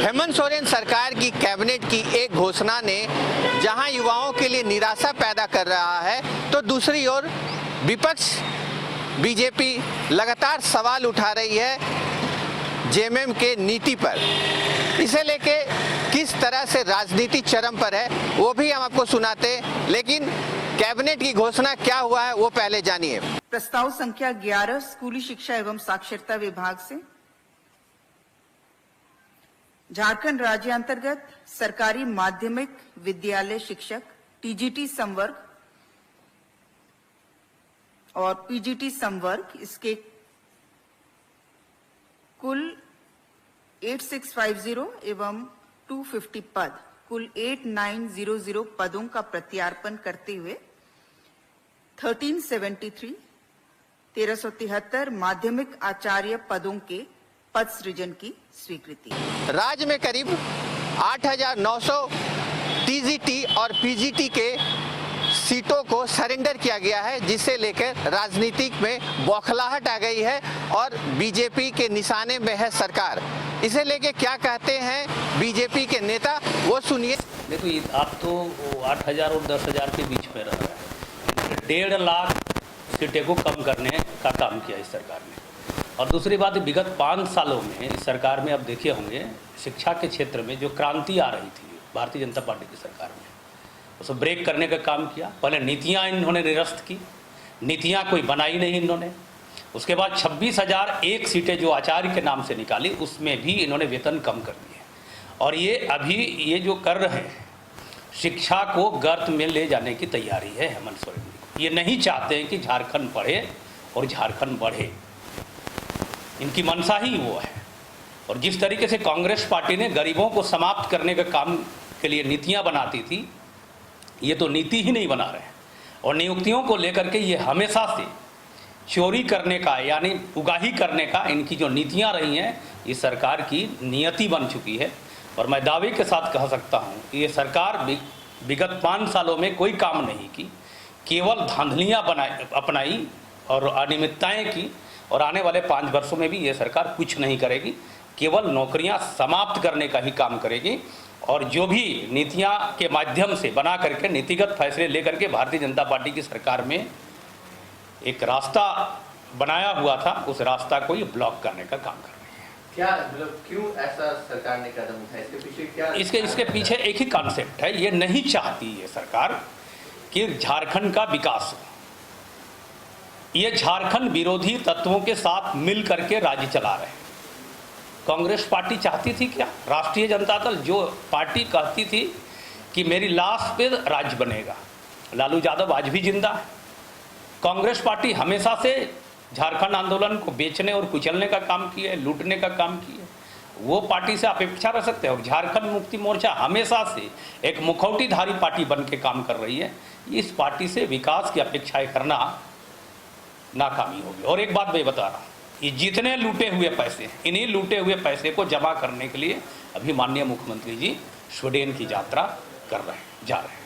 हेमंत सोरेन सरकार की कैबिनेट की एक घोषणा ने जहां युवाओं के लिए निराशा पैदा कर रहा है, तो दूसरी ओर विपक्ष बीजेपी लगातार सवाल उठा रही है जेएमएम के नीति पर। इसे लेके किस तरह से राजनीति चरम पर है वो भी हम आपको सुनाते हैं, लेकिन कैबिनेट की घोषणा क्या हुआ है वो पहले जानिए। प्रस्ताव संख्या 11 स्कूली शिक्षा एवं साक्षरता विभाग से झारखंड राज्य अंतर्गत सरकारी माध्यमिक विद्यालय शिक्षक टीजीटी संवर्ग और पीजीटी संवर्ग इसके कुल 8650 एवं 250 पद, कुल 8900 पदों का प्रत्यार्पण करते हुए 1373 माध्यमिक आचार्य पदों के पद सृजन की स्वीकृति। राज्य में करीब 8900 टीजीटी और पीजीटी के सीटों को सरेंडर किया गया है, जिसे लेकर राजनीति में बौखलाहट आ गई है और बीजेपी के निशाने में है सरकार। इसे लेके क्या कहते हैं बीजेपी के नेता, वो सुनिए। देखो, आप तो 8000 और 10,000 के बीच में रह रहा है। 1.5 लाख सीटें को कम करने का काम किया इस सरकार ने। और दूसरी बात, विगत 5 सालों में इस सरकार में, अब देखे होंगे, शिक्षा के क्षेत्र में जो क्रांति आ रही थी भारतीय जनता पार्टी की सरकार में, उसको ब्रेक करने का काम किया। पहले नीतियां इन्होंने निरस्त की, नीतियां कोई बनाई नहीं इन्होंने। उसके बाद 26,001 सीटें जो आचार्य के नाम से निकाली, उसमें भी इन्होंने वेतन कम कर दिए। और ये अभी ये जो कर रहे हैं, शिक्षा को गर्त में ले जाने की तैयारी है हेमंत सोरेन जी। ये नहीं चाहते हैं कि झारखंड पढ़े और झारखंड बढ़े, इनकी मंशा ही वो है। और जिस तरीके से कांग्रेस पार्टी ने गरीबों को समाप्त करने के काम के लिए नीतियां बनाती थी, ये तो नीति ही नहीं बना रहे हैं। और नियुक्तियों को लेकर के ये हमेशा से चोरी करने का, यानी उगाही करने का इनकी जो नीतियां रही हैं, ये सरकार की नियति बन चुकी है। और मैं दावे के साथ कह सकता हूँ कि ये सरकार विगत 5 सालों में कोई काम नहीं की, केवल धांधलियाँ अपनाई और अनियमितताएँ की। और आने वाले 5 वर्षों में भी ये सरकार कुछ नहीं करेगी, केवल नौकरियां समाप्त करने का ही काम करेगी। और जो भी नीतियां के माध्यम से बना करके नीतिगत फैसले लेकर के भारतीय जनता पार्टी की सरकार में एक रास्ता बनाया हुआ था, उस रास्ता को ये ब्लॉक करने का काम कर रही है। क्या मतलब, क्यों ऐसा सरकार ने कदम उठाया? इसके पीछे क्या? इसके पीछे एक ही कॉन्सेप्ट है। ये नहीं चाहती ये सरकार कि झारखंड का विकास हो। ये झारखंड विरोधी तत्वों के साथ मिल करके राज्य चला रहे हैं। कांग्रेस पार्टी चाहती थी क्या? राष्ट्रीय जनता दल जो पार्टी कहती थी कि मेरी लाश पे राज्य बनेगा, लालू यादव आज भी जिंदा है। कांग्रेस पार्टी हमेशा से झारखंड आंदोलन को बेचने और कुचलने का काम किया है, लूटने का काम किया है। वो पार्टी से अपेक्षा रख सकते हैं। और झारखंड मुक्ति मोर्चा हमेशा से एक मुखौटीधारी पार्टी बन के काम कर रही है। इस पार्टी से विकास की अपेक्षाएं करना नाकामी होगी। और एक बात मैं बता रहा हूँ, ये जितने लूटे हुए पैसे, इन्हीं लूटे हुए पैसे को जमा करने के लिए अभी माननीय मुख्यमंत्री जी स्वीडन की यात्रा कर रहे हैं, जा रहे हैं।